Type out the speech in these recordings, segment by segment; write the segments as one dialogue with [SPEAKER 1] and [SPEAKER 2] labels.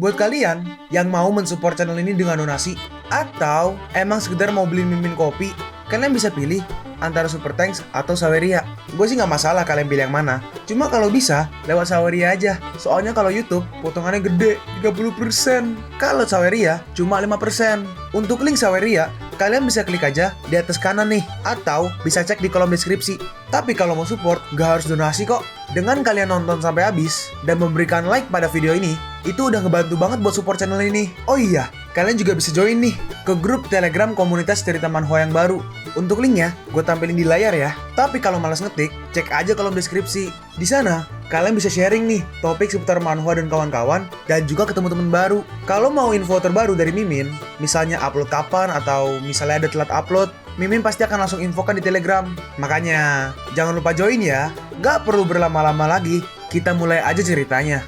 [SPEAKER 1] Buat kalian yang mau mensupport channel ini dengan donasi, atau emang sekedar mau beli mimin kopi, kalian bisa pilih antara Super Thanks atau Saweria. Gue sih nggak masalah kalian pilih yang mana. Cuma kalau bisa, lewat Saweria aja. Soalnya kalau YouTube, potongannya gede, 30%. Kalau Saweria, cuma 5%. Untuk link Saweria, kalian bisa klik aja di atas kanan nih. Atau bisa cek di kolom deskripsi. Tapi kalau mau support, nggak harus donasi kok. Dengan kalian nonton sampai habis, dan memberikan like pada video ini, itu udah ngebantu banget buat support channel ini. Oh iya, kalian juga bisa join nih ke grup Telegram komunitas cerita manhwa yang baru. Untuk linknya, gue tampilin di layar ya. Tapi kalau malas ngetik, cek aja kolom deskripsi. Di sana, kalian bisa sharing nih topik seputar manhwa dan kawan-kawan, dan juga ketemu teman baru. Kalau mau info terbaru dari Mimin, misalnya upload kapan atau misalnya ada telat upload, Mimin pasti akan langsung infokan di Telegram. Makanya, jangan lupa join ya. Gak perlu berlama-lama lagi, kita mulai aja ceritanya.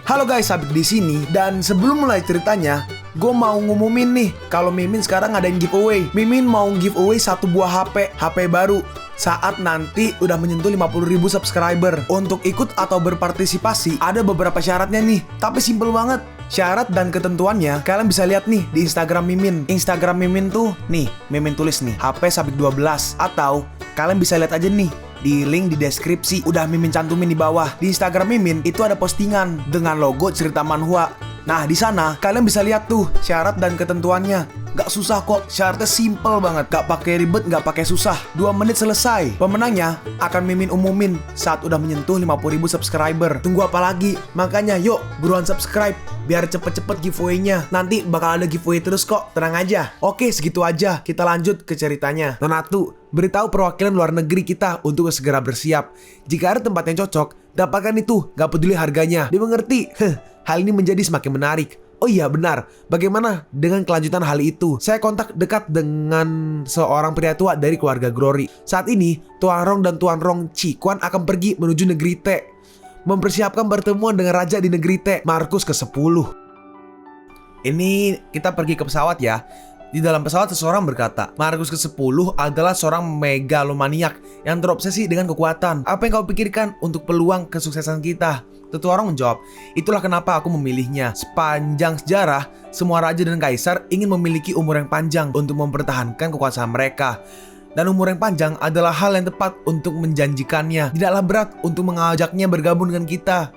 [SPEAKER 1] Halo guys, Sabik di sini, dan sebelum mulai ceritanya, gue mau ngumumin nih kalau Mimin sekarang ngadain giveaway. Mimin mau giveaway satu buah HP baru saat nanti udah menyentuh 50.000 subscriber. Untuk ikut atau berpartisipasi ada beberapa syaratnya nih, tapi simple banget. Syarat dan ketentuannya kalian bisa lihat nih di Instagram Mimin. Instagram Mimin tuh nih, Mimin tulis nih HP Sabik 12, atau kalian bisa lihat aja nih di link di deskripsi, udah Mimin cantumin di bawah. Di Instagram Mimin itu ada postingan dengan logo cerita manhwa. Nah, di sana kalian bisa lihat tuh syarat dan ketentuannya. Gak susah kok, syaratnya simple banget. Gak pakai ribet, gak pakai susah. 2 menit selesai. Pemenangnya akan Mimin umumin saat udah menyentuh 50.000 subscriber. Tunggu apa lagi? Makanya yuk, buruan subscribe biar cepet-cepet giveaway-nya. Nanti bakal ada giveaway terus kok, tenang aja. Oke, segitu aja. Kita lanjut ke ceritanya. Nona Atu beritahu perwakilan luar negeri kita untuk segera bersiap. Jika ada tempat yang cocok, dapatkan itu, gak peduli harganya. Dimengerti? Hal ini menjadi semakin menarik. Oh iya benar, bagaimana dengan kelanjutan hal itu? Saya kontak dekat dengan seorang pria tua dari keluarga Glory. Saat ini, Tuan Rong dan Tuan Rong Cikuan akan pergi menuju negeri T, mempersiapkan pertemuan dengan raja di negeri T, Markus ke-10. Ini kita pergi ke pesawat ya. Di dalam pesawat seseorang berkata, Markus ke-10 adalah seorang megalomaniak yang terobsesi dengan kekuatan. Apa yang kau pikirkan untuk peluang kesuksesan kita? Tetua orang menjawab, itulah kenapa aku memilihnya. Sepanjang sejarah, semua raja dan kaisar ingin memiliki umur yang panjang untuk mempertahankan kekuasaan mereka. Dan umur yang panjang adalah hal yang tepat untuk menjanjikannya. Tidaklah berat untuk mengajaknya bergabung dengan kita.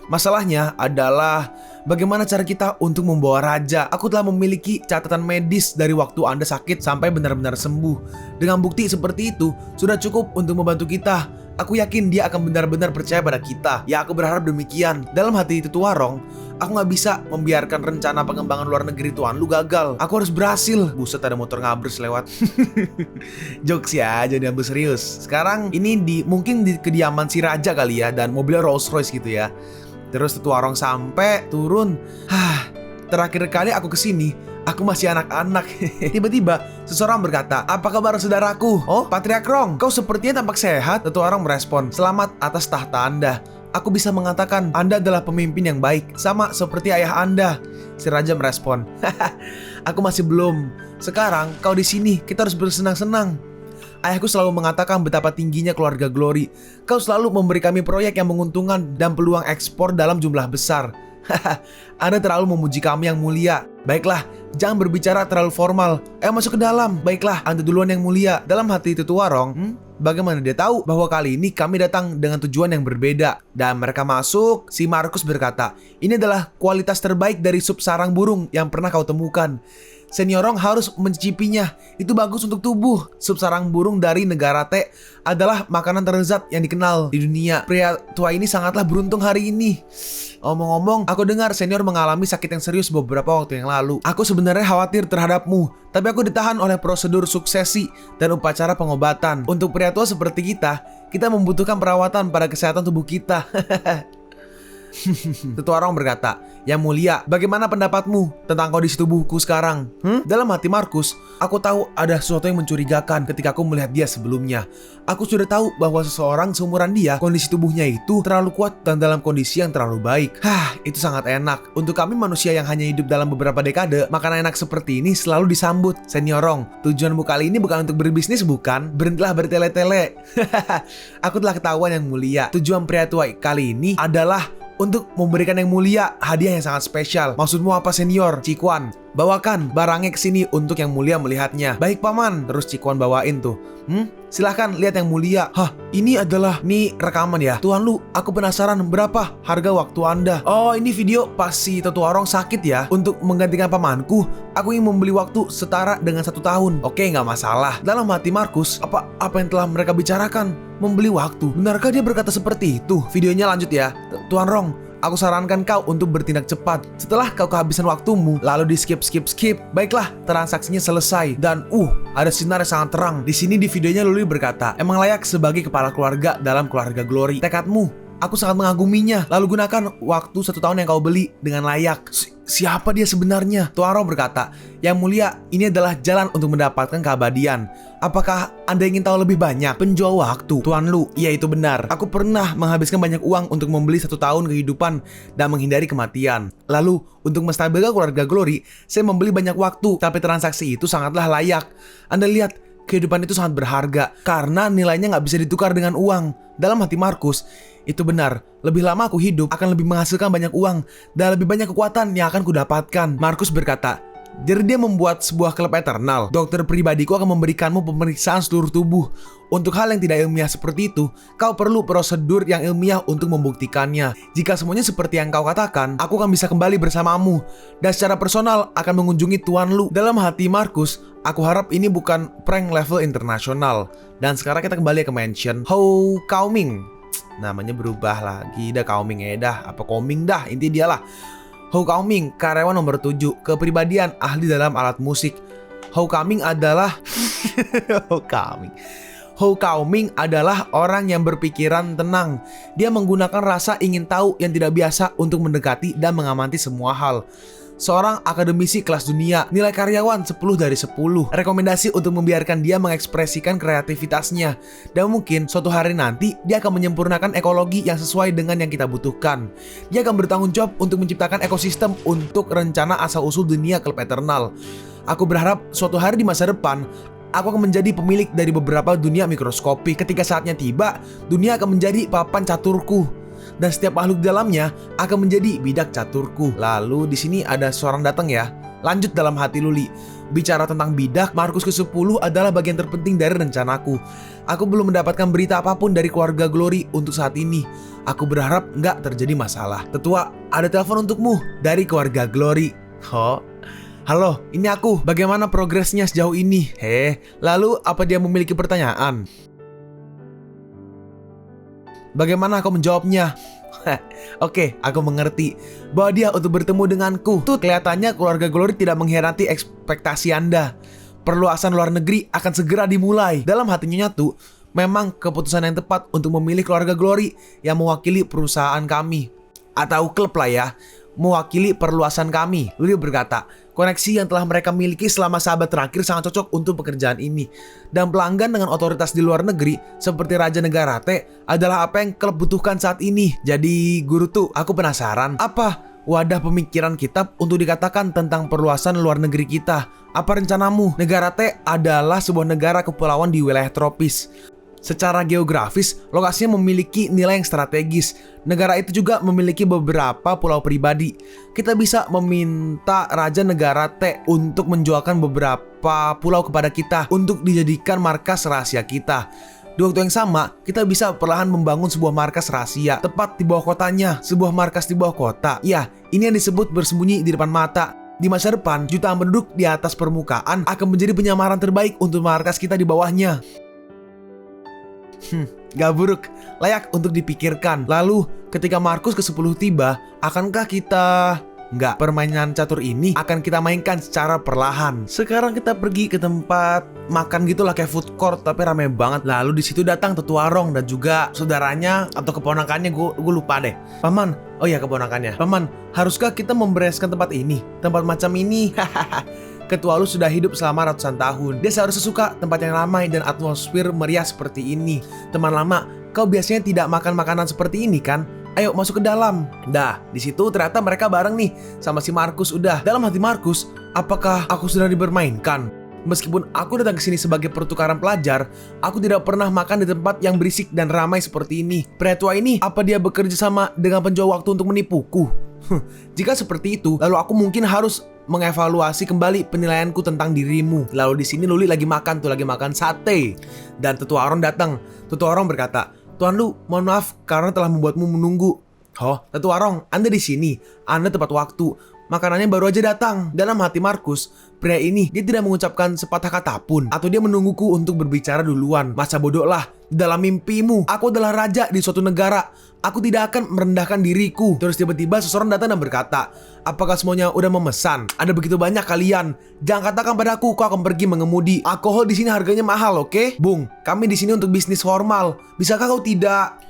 [SPEAKER 1] Masalahnya adalah bagaimana cara kita untuk membawa raja. Aku telah memiliki catatan medis dari waktu Anda sakit sampai benar-benar sembuh. Dengan bukti seperti itu, sudah cukup untuk membantu kita. Aku yakin dia akan benar-benar percaya pada kita. Ya, aku berharap demikian. Dalam hati Tetua Rong, aku gak bisa membiarkan rencana pengembangan luar negeri Tuan lu gagal. Aku harus berhasil. Buset, ada motor ngabers lewat. Jokes ya, jadi ambil serius. Sekarang ini mungkin di kediaman si raja kali ya, dan mobilnya Rolls Royce gitu ya. Terus Tetua Rong sampai turun. Terakhir kali aku kesini, aku masih anak-anak. Tiba-tiba seseorang berkata, apa kabar saudaraku? Oh, Patriark Rong, kau sepertinya tampak sehat. Tetua Rong merespon, selamat atas tahta Anda. Aku bisa mengatakan Anda adalah pemimpin yang baik, sama seperti ayah Anda. Si raja merespon, aku masih belum. Sekarang kau di sini, kita harus bersenang-senang. Ayahku selalu mengatakan betapa tingginya keluarga Glory. Kau selalu memberi kami proyek yang menguntungkan dan peluang ekspor dalam jumlah besar. Anda terlalu memuji kami yang mulia. Baiklah, jangan berbicara terlalu formal. Ayo masuk ke dalam. Baiklah, Anda duluan yang mulia. Dalam hati Tetua Rong, bagaimana dia tahu bahwa kali ini kami datang dengan tujuan yang berbeda. Dan mereka masuk, si Markus berkata, ini adalah kualitas terbaik dari sup sarang burung yang pernah kau temukan. Senior Rong harus mencicipinya. Itu bagus untuk tubuh. Sup sarang burung dari negara T adalah makanan terlezat yang dikenal di dunia. Pria tua ini sangatlah beruntung hari ini. Omong-omong, aku dengar senior mengalami sakit yang serius beberapa waktu yang lalu. Aku sebenarnya khawatir terhadapmu, tapi aku ditahan oleh prosedur suksesi dan upacara pengobatan. Untuk pria tua seperti kita membutuhkan perawatan pada kesehatan tubuh kita. Tetua Rong berkata, yang mulia, bagaimana pendapatmu tentang kondisi tubuhku sekarang? Dalam hati Markus, aku tahu ada sesuatu yang mencurigakan ketika aku melihat dia sebelumnya. Aku sudah tahu bahwa seseorang seumuran dia, kondisi tubuhnya itu terlalu kuat dan dalam kondisi yang terlalu baik. Itu sangat enak. Untuk kami manusia yang hanya hidup dalam beberapa dekade, makanan enak seperti ini selalu disambut. Senior Rong, tujuanmu kali ini bukan untuk berbisnis bukan? Berhentilah bertele-tele. Aku telah ketahuan yang mulia. Tujuan pria tua kali ini adalah Untuk memberikan yang mulia hadiah yang sangat spesial. Maksudmu apa senior? Cikuan, bawakan barangnya ke sini untuk yang mulia melihatnya. Baik paman, terus Cikuan bawain tuh. Silahkan lihat yang mulia. Hah, ini rekaman ya? Tuan Lu, aku penasaran berapa harga waktu Anda? Oh, ini video pas si Tetuarong sakit ya. Untuk menggantikan pamanku, aku ingin membeli waktu setara dengan 1 tahun. Oke, nggak masalah. Dalam hati Markus, apa yang telah mereka bicarakan? Membeli waktu. Benarkah dia berkata seperti itu? Videonya lanjut ya. Tuan Rong, aku sarankan kau untuk bertindak cepat. Setelah kau kehabisan waktumu, lalu di skip. Baiklah, transaksinya selesai dan ada sinar yang sangat terang. Di sini di videonya Luli berkata, emang layak sebagai kepala keluarga dalam keluarga Glory. Tekadmu, aku sangat mengaguminya. Lalu gunakan waktu 1 tahun yang kau beli dengan layak. Siapa dia sebenarnya? Tuaro berkata, yang mulia, ini adalah jalan untuk mendapatkan keabadian. Apakah Anda ingin tahu lebih banyak? Penjual waktu. Tuan Lu, iya itu benar. Aku pernah menghabiskan banyak uang untuk membeli 1 tahun kehidupan dan menghindari kematian. Lalu, untuk menstabilkan keluarga Glory, saya membeli banyak waktu, tapi transaksi itu sangatlah layak. Anda lihat, kehidupan itu sangat berharga karena nilainya nggak bisa ditukar dengan uang. Dalam hati Markus, itu benar. Lebih lama aku hidup akan lebih menghasilkan banyak uang dan lebih banyak kekuatan yang akan kudapatkan. Markus berkata, jadi dia membuat sebuah klub eternal. Dokter pribadiku akan memberikanmu pemeriksaan seluruh tubuh. Untuk hal yang tidak ilmiah seperti itu, kau perlu prosedur yang ilmiah untuk membuktikannya. Jika semuanya seperti yang kau katakan, aku akan bisa kembali bersamamu dan secara personal akan mengunjungi Tuan Lu. Dalam hati Markus, aku harap ini bukan prank level internasional. Dan sekarang kita kembali ke mansion Hou Kaoming. Namanya berubah lagi, dah Kaoming apa Koming dah, inti dia lah. Hou Kaoming, karyawan nomor 7, kepribadian ahli dalam alat musik. Hou Kaoming adalah Hou Kaoming adalah orang yang berpikiran tenang. Dia menggunakan rasa ingin tahu yang tidak biasa untuk mendekati dan mengamati semua hal. Seorang akademisi kelas dunia, nilai karyawan 10 dari 10. Rekomendasi untuk membiarkan dia mengekspresikan kreativitasnya. Dan mungkin suatu hari nanti dia akan menyempurnakan ekologi yang sesuai dengan yang kita butuhkan. Dia akan bertanggung jawab untuk menciptakan ekosistem untuk rencana asal-usul dunia klub eternal. Aku berharap suatu hari di masa depan aku akan menjadi pemilik dari beberapa dunia mikroskopi. Ketika saatnya tiba, dunia akan menjadi papan caturku. Dan setiap makhluk di dalamnya akan menjadi bidak caturku. Lalu di sini ada seorang datang ya. Lanjut dalam hati Luli. Bicara tentang bidak, Markus ke-10 adalah bagian terpenting dari rencanaku. Aku belum mendapatkan berita apapun dari keluarga Glory untuk saat ini. Aku berharap nggak terjadi masalah. Tetua, ada telepon untukmu dari keluarga Glory. Halo, ini aku. Bagaimana progresnya sejauh ini? Lalu apa dia memiliki pertanyaan? Bagaimana aku menjawabnya? Oke, aku mengerti bahwa dia untuk bertemu denganku. Tuh, kelihatannya keluarga Glory tidak mengkhianati ekspektasi Anda. Perluasan luar negeri akan segera dimulai. Dalam hatinya nyatu, memang keputusan yang tepat untuk memilih keluarga Glory yang mewakili perusahaan kami. Atau klub lah ya, mewakili perluasan kami. Luli berkata, koneksi yang telah mereka miliki selama sahabat terakhir sangat cocok untuk pekerjaan ini. Dan pelanggan dengan otoritas di luar negeri seperti Raja Negara T adalah apa yang klub butuhkan saat ini. Jadi guru tuh, aku penasaran, apa wadah pemikiran kita untuk dikatakan tentang perluasan luar negeri kita? Apa rencanamu? Negara T adalah sebuah negara kepulauan di wilayah tropis. Secara geografis, lokasinya memiliki nilai yang strategis. Negara itu juga memiliki beberapa pulau pribadi. Kita bisa meminta Raja Negara T untuk menjualkan beberapa pulau kepada kita untuk dijadikan markas rahasia kita. Di waktu yang sama, kita bisa perlahan membangun sebuah markas rahasia tepat di bawah kotanya. Sebuah markas di bawah kota. Ya, ini yang disebut bersembunyi di depan mata. Di masa depan, jutaan penduduk di atas permukaan akan menjadi penyamaran terbaik untuk markas kita di bawahnya. Gak buruk, layak untuk dipikirkan. Lalu ketika Markus ke-10 tiba, akankah kita... Enggak, permainan catur ini akan kita mainkan secara perlahan. Sekarang kita pergi ke tempat makan gitulah, kayak food court tapi rame banget. Lalu di situ datang Tetuarong dan juga saudaranya atau keponakannya, gue lupa deh. Paman, oh iya keponakannya. Paman, haruskah kita membereskan tempat ini? Tempat macam ini? Ketua Lu sudah hidup selama ratusan tahun. Dia seharusnya suka tempat yang ramai dan atmosfer meriah seperti ini. Teman lama, kau biasanya tidak makan makanan seperti ini kan? Ayo masuk ke dalam. Dah, di situ ternyata mereka bareng nih sama si Markus udah. Dalam hati Markus, apakah aku sudah dibermainkan?
[SPEAKER 2] Meskipun aku datang ke sini sebagai pertukaran pelajar, aku tidak pernah makan di tempat yang berisik dan ramai seperti ini. Pria tua ini, apa dia bekerja sama dengan penjual waktu untuk menipuku? Jika seperti itu, lalu aku mungkin harus mengevaluasi kembali penilaianku tentang dirimu. Lalu di sini Luli lagi makan sate. Dan tetua Aron datang. Tetua Aron berkata, "Tuan Lu, mohon maaf karena telah membuatmu menunggu." "Oh, tetua Aron, Anda di sini. Anda tepat waktu. Makanannya baru aja datang." Dalam hati Markus, pria ini dia tidak mengucapkan sepatah kata pun, atau dia menungguku untuk berbicara duluan. Masa bodoh lah. Dalam mimpimu, aku adalah raja di suatu negara. Aku tidak akan merendahkan diriku. Terus tiba-tiba seseorang datang dan berkata, "Apakah semuanya udah memesan? Ada begitu banyak kalian. Jangan katakan padaku kau akan pergi mengemudi. Alkohol di sini harganya mahal, oke? Bung, kami di sini untuk bisnis formal. Bisakah kau tidak?"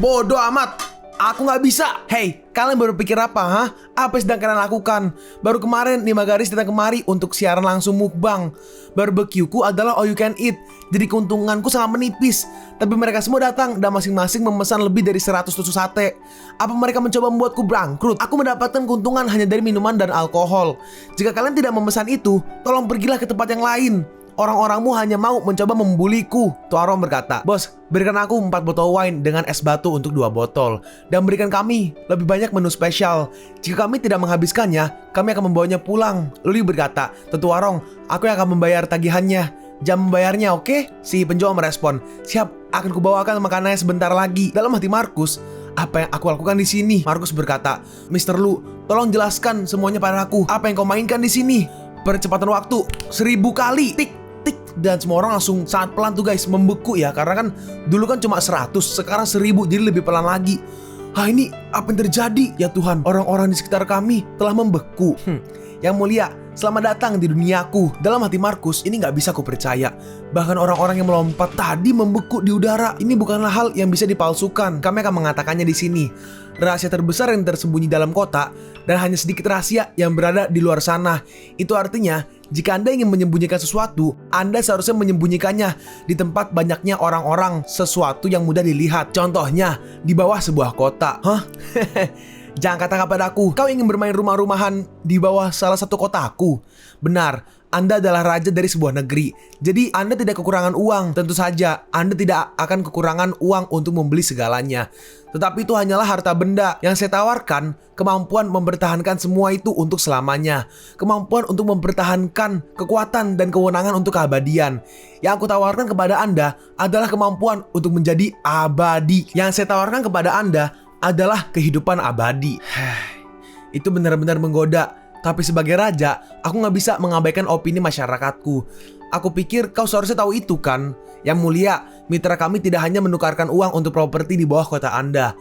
[SPEAKER 2] Bodoh amat. Aku nggak bisa. Hey, kalian baru pikir apa, ha? Apa yang sedang kalian lakukan? Baru kemarin Lima Garis datang kemari untuk siaran langsung mukbang. Barbecueku adalah all you can eat. Jadi keuntunganku sangat menipis. Tapi mereka semua datang dan masing-masing memesan lebih dari 100 tusuk sate. Apa mereka mencoba membuatku bangkrut? Aku mendapatkan keuntungan hanya dari minuman dan alkohol. Jika kalian tidak memesan itu, tolong pergilah ke tempat yang lain. Orang-orangmu hanya mau mencoba membuliku. Tuaron berkata, "Bos, berikan aku 4 botol wine dengan es batu untuk 2 botol. Dan berikan kami lebih banyak menu spesial. Jika kami tidak menghabiskannya, kami akan membawanya pulang." Luli berkata, "Tentu Warong, aku yang akan membayar tagihannya. Jam membayarnya, oke?" Si penjual merespon, "Siap, akan kubawakan makanannya sebentar lagi." Dalam hati Markus, apa yang aku lakukan di sini? Markus berkata, "Mr. Lu, tolong jelaskan semuanya padaku. Apa yang kau mainkan di sini?" Percepatan waktu 1000 kali. Tik. Dan semua orang langsung sangat pelan tuh guys, membeku ya. Karena kan dulu kan cuma 100, sekarang 1000, jadi lebih pelan lagi. Ini apa yang terjadi? Ya Tuhan, orang-orang di sekitar kami telah membeku. Yang mulia, selamat datang di duniaku. Dalam hati Markus, ini gak bisa ku percaya. Bahkan orang-orang yang melompat tadi membeku di udara. Ini bukanlah hal yang bisa dipalsukan. Kami akan mengatakannya di sini. Rahasia terbesar yang tersembunyi dalam kota, dan hanya sedikit rahasia yang berada di luar sana. Itu artinya, jika Anda ingin menyembunyikan sesuatu, Anda seharusnya menyembunyikannya di tempat banyaknya orang-orang, sesuatu yang mudah dilihat. Contohnya, di bawah sebuah kota. Jangan katakan padaku, kau ingin bermain rumah-rumahan di bawah salah satu kotaku. Benar, Anda adalah raja dari sebuah negeri. Jadi Anda tidak kekurangan uang. Tentu saja, Anda tidak akan kekurangan uang untuk membeli segalanya. Tetapi itu hanyalah harta benda. Yang saya tawarkan, kemampuan mempertahankan semua itu untuk selamanya. Kemampuan untuk mempertahankan kekuatan dan kewenangan untuk keabadian. Yang aku tawarkan kepada Anda adalah kemampuan untuk menjadi abadi. Yang saya tawarkan kepada Anda adalah kehidupan abadi. Itu benar-benar menggoda. Tapi sebagai raja, aku gak bisa mengabaikan opini masyarakatku. Aku pikir kau seharusnya tahu itu kan? Yang mulia, mitra kami tidak hanya menukarkan uang untuk properti di bawah kota Anda.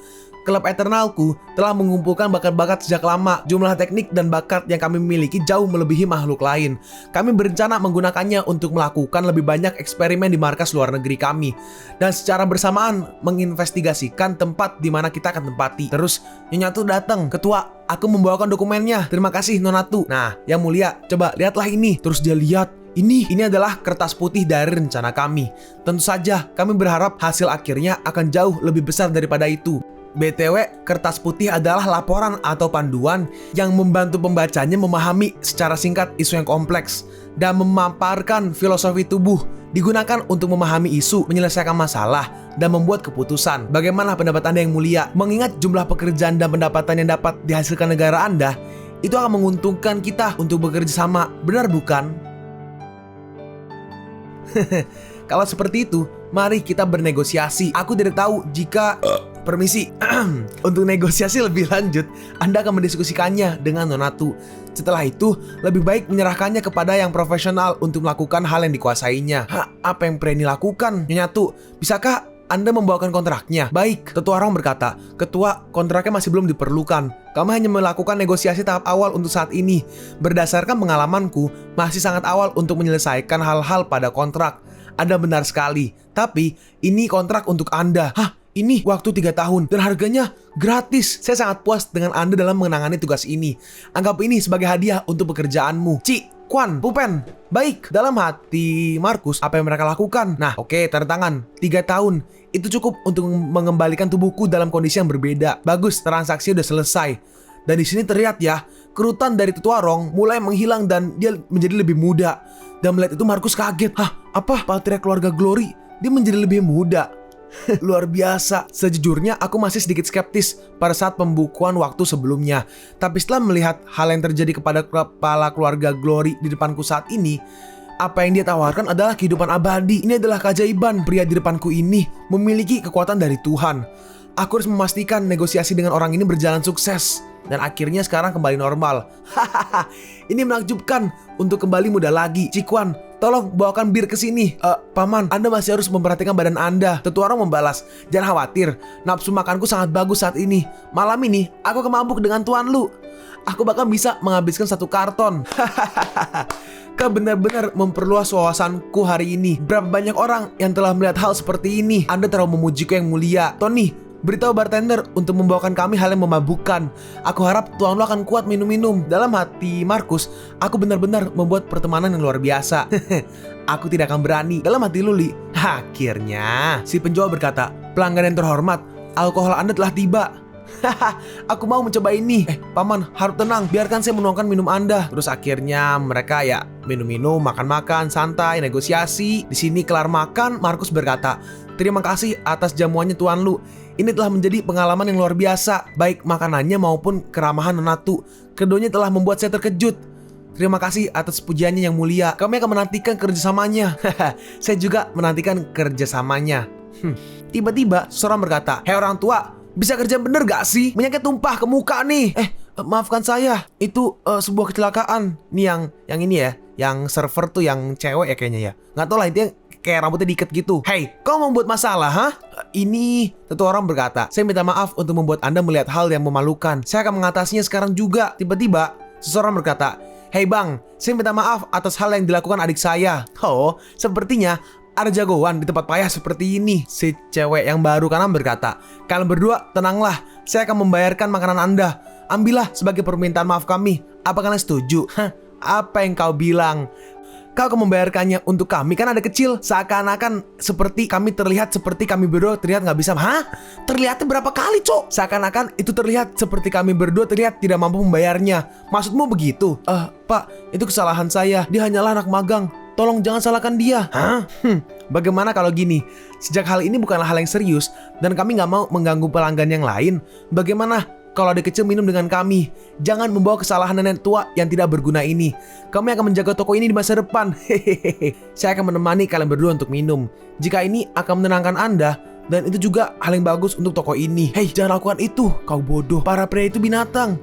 [SPEAKER 2] Klub Eternalku telah mengumpulkan bakat-bakat sejak lama. Jumlah teknik dan bakat yang kami miliki jauh melebihi makhluk lain. Kami berencana menggunakannya untuk melakukan lebih banyak eksperimen di markas luar negeri kami. Dan secara bersamaan menginvestigasikan tempat di mana kita akan tempati. Terus Nyonya Tu datang, "Ketua, aku membawakan dokumennya. Terima kasih Nona Tu." Nah, yang mulia, coba lihatlah ini. Terus dia lihat. Ini adalah kertas putih dari rencana kami. Tentu saja, kami berharap hasil akhirnya akan jauh lebih besar daripada itu. BTW, kertas putih adalah laporan atau panduan yang membantu pembacanya memahami secara singkat isu yang kompleks dan memaparkan filosofi tubuh. Digunakan untuk memahami isu, menyelesaikan masalah, dan membuat keputusan. Bagaimana pendapat Anda yang mulia? Mengingat jumlah pekerjaan dan pendapatan yang dapat dihasilkan negara Anda, itu akan menguntungkan kita untuk bekerja sama, benar bukan? Kalau seperti itu, mari kita bernegosiasi. Aku tidak tahu jika permisi untuk negosiasi lebih lanjut, Anda akan mendiskusikannya dengan Nona Tu. Setelah itu, lebih baik menyerahkannya kepada yang profesional untuk melakukan hal yang dikuasainya. Apa yang Preni lakukan? Nyonya Tu, bisakah Anda membawakan kontraknya? Baik, Tetua Rong berkata, "Ketua, kontraknya masih belum diperlukan. Kami hanya melakukan negosiasi tahap awal untuk saat ini. Berdasarkan pengalamanku, masih sangat awal untuk menyelesaikan hal-hal pada kontrak." Anda benar sekali, tapi ini kontrak untuk Anda. Ini waktu 3 tahun dan harganya gratis. Saya sangat puas dengan Anda dalam menangani tugas ini. Anggap ini sebagai hadiah untuk pekerjaanmu. Ci, Kwan, Pupen. Baik, dalam hati Markus, apa yang mereka lakukan? Nah, oke, tanda tangan. 3 tahun. Itu cukup untuk mengembalikan tubuhku dalam kondisi yang berbeda. Bagus, transaksi udah selesai. Dan di sini terlihat ya, kerutan dari Tetua Rong mulai menghilang dan dia menjadi lebih muda. Dan melihat itu Markus kaget. Hah? Apa? Patria keluarga Glory? Dia menjadi lebih muda. Luar biasa. Sejujurnya aku masih sedikit skeptis pada saat pembukuan waktu sebelumnya. Tapi setelah melihat hal yang terjadi kepada kepala keluarga Glory di depanku saat ini, apa yang dia tawarkan adalah kehidupan abadi. Ini adalah keajaiban. Pria di depanku ini memiliki kekuatan dari Tuhan. Aku harus memastikan negosiasi dengan orang ini berjalan sukses. Dan akhirnya sekarang kembali normal. Hahaha, ini menakjubkan. Untuk kembali muda lagi. Cikuan, tolong bawakan bir ke sini. Paman, Anda masih harus memperhatikan badan Anda. Tetuarong membalas, jangan khawatir, nafsu makanku sangat bagus saat ini. Malam ini, aku kemabuk dengan Tuan Lu. Aku bahkan bisa menghabiskan 1 karton. Kau benar-benar memperluas wawasanku hari ini. Berapa banyak orang yang telah melihat hal seperti ini. Anda terlalu memujiku yang mulia. Tony, beritahu bartender untuk membawakan kami hal yang memabukkan. Aku harap Tuan Lu akan kuat minum-minum. Dalam hati Markus, aku benar-benar membuat pertemanan yang luar biasa. Aku tidak akan berani. Dalam hati Luli, akhirnya si penjual berkata, pelanggan yang terhormat, alkohol Anda telah tiba. Aku mau mencoba ini. Paman, harap tenang, biarkan saya menuangkan minum Anda. Terus akhirnya mereka ya minum-minum, makan-makan, santai, negosiasi. Di sini kelar makan, Markus berkata, terima kasih atas jamuannya Tuan Lu. Ini telah menjadi pengalaman yang luar biasa, baik makanannya maupun keramahan Nonatu. Keduanya telah membuat saya terkejut. Terima kasih atas pujiannya yang mulia. Kami akan menantikan kerjasamanya. Saya juga menantikan kerjasamanya. Tiba-tiba seorang berkata, hei orang tua, bisa kerja bener gak sih? Minyaknya tumpah ke muka nih. Maafkan saya, itu sebuah kecelakaan. Nih yang ini ya, yang server tuh yang cewek ya kayaknya ya. Nggak tau lah, intinya kayak rambutnya diikat gitu. Hei, kau mau membuat masalah, ha? Ini, satu orang berkata, saya minta maaf untuk membuat Anda melihat hal yang memalukan. Saya akan mengatasinya sekarang juga. Tiba-tiba, seseorang berkata, hei bang, saya minta maaf atas hal yang dilakukan adik saya. Oh, sepertinya ada jagoan di tempat payah seperti ini. Si cewek yang baru kanan berkata, kalian berdua tenanglah, saya akan membayarkan makanan Anda. Ambillah sebagai permintaan maaf kami. Apa kalian setuju? Apa yang kau bilang? Kau akan membayarkannya untuk kami, kan ada kecil. Seakan-akan seperti kami terlihat seperti kami berdua terlihat nggak bisa. Hah? Terlihatnya berapa kali, Cok? Seakan-akan itu terlihat seperti kami berdua terlihat tidak mampu membayarnya. Maksudmu begitu? Pak, itu kesalahan saya. Dia hanyalah anak magang. Tolong jangan salahkan dia. Hah? Bagaimana kalau gini? Sejak hal ini bukanlah hal yang serius dan kami nggak mau mengganggu pelanggan yang lain. Bagaimana kalau adik kecil minum dengan kami? Jangan membawa kesalahan nenek tua yang tidak berguna ini. Kami akan menjaga toko ini di masa depan. Hehehe. Saya akan menemani kalian berdua untuk minum. Jika ini akan menenangkan Anda, dan itu juga hal yang bagus untuk toko ini. Hei, jangan lakukan itu, kau bodoh. Para pria itu binatang.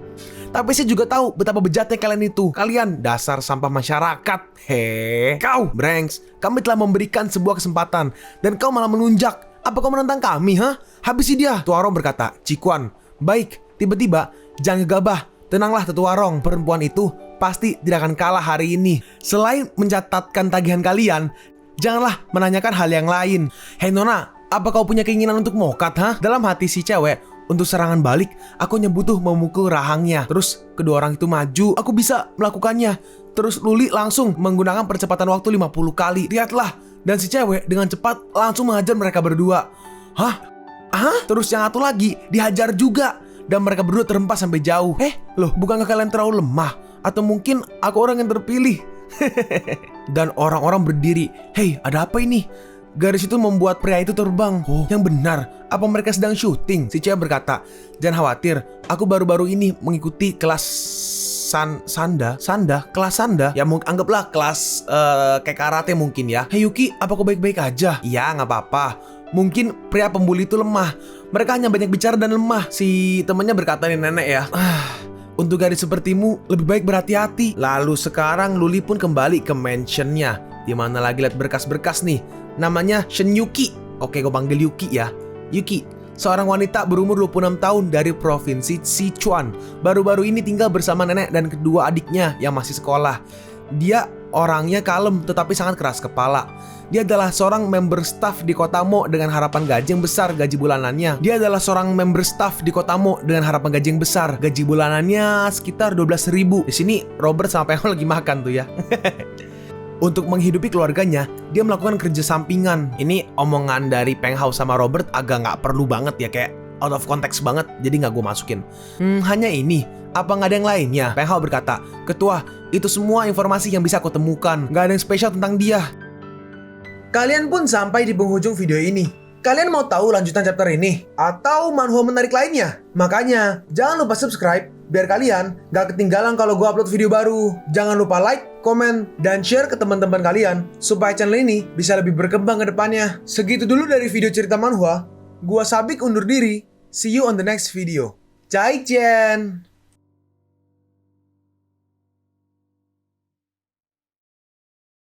[SPEAKER 2] Tapi saya juga tahu betapa bejatnya kalian itu. Kalian dasar sampah masyarakat. Hei, kau, Branks. Kami telah memberikan sebuah kesempatan dan kau malah melunjak. Apa kau menentang kami, ha? Habisi dia. Tuarong berkata, Cikuan, baik. Tiba-tiba, jangan gegabah. Tenanglah, Tetuarong. Perempuan itu pasti tidak akan kalah hari ini. Selain mencatatkan tagihan kalian, janganlah menanyakan hal yang lain. Hei Nona, apa kau punya keinginan untuk mokat, ha? Dalam hati si cewek, untuk serangan balik, aku hanya butuh memukul rahangnya. Terus kedua orang itu maju, aku bisa melakukannya. Terus Luli langsung menggunakan percepatan waktu 50 kali. Lihatlah, dan si cewek dengan cepat langsung mengajar mereka berdua. Hah? Terus yang satu lagi dihajar juga. Dan mereka berdua terhempas sampai jauh. Loh, bukankah kalian terlalu lemah? Atau mungkin aku orang yang terpilih? Dan orang-orang berdiri. Hei, ada apa ini? Garis itu membuat pria itu terbang. Oh, yang benar, apa mereka sedang syuting? Si cewek berkata, jangan khawatir, aku baru-baru ini mengikuti kelas kelas sanda. Ya mungkin anggaplah kelas kayak karate mungkin ya. Hey Yuki, apa kau baik-baik aja? Iya, nggak apa-apa. Mungkin pria pembuli itu lemah. Mereka hanya banyak bicara dan lemah. Si temannya berkata nih nenek ya. Untuk gadis sepertimu lebih baik berhati-hati. Lalu sekarang Luli pun kembali ke mansionnya, dimana lagi lihat berkas-berkas nih. Namanya Shen Yuki. Oke, gue panggil Yuki ya. Yuki, seorang wanita berumur 26 tahun dari provinsi Sichuan. Baru-baru ini tinggal bersama nenek dan kedua adiknya yang masih sekolah. Dia orangnya kalem tetapi sangat keras kepala. Dia adalah seorang member staff di Kota Mo dengan harapan gaji yang besar gaji bulanannya. Gaji bulanannya sekitar 12.000. Di sini Robert sama Penghol lagi makan tuh ya. Untuk menghidupi keluarganya, dia melakukan kerja sampingan. Ini omongan dari Penghao sama Robert agak nggak perlu banget ya, kayak out of context banget, jadi nggak gue masukin. Hanya ini, apa nggak ada yang lainnya? Penghao berkata, Ketua, Itu semua informasi yang bisa kau temukan. Gak ada yang spesial tentang dia.
[SPEAKER 1] Kalian pun sampai di penghujung video ini. Kalian mau tahu lanjutan chapter ini? Atau manhwa menarik lainnya? Makanya, jangan lupa subscribe biar kalian gak ketinggalan kalau gue upload video baru. Jangan lupa like, komen, dan share ke teman-teman kalian supaya channel ini bisa lebih berkembang ke depannya. Segitu dulu dari video cerita manhwa. Gua Sabik undur diri. See you on the next video. Zaijian!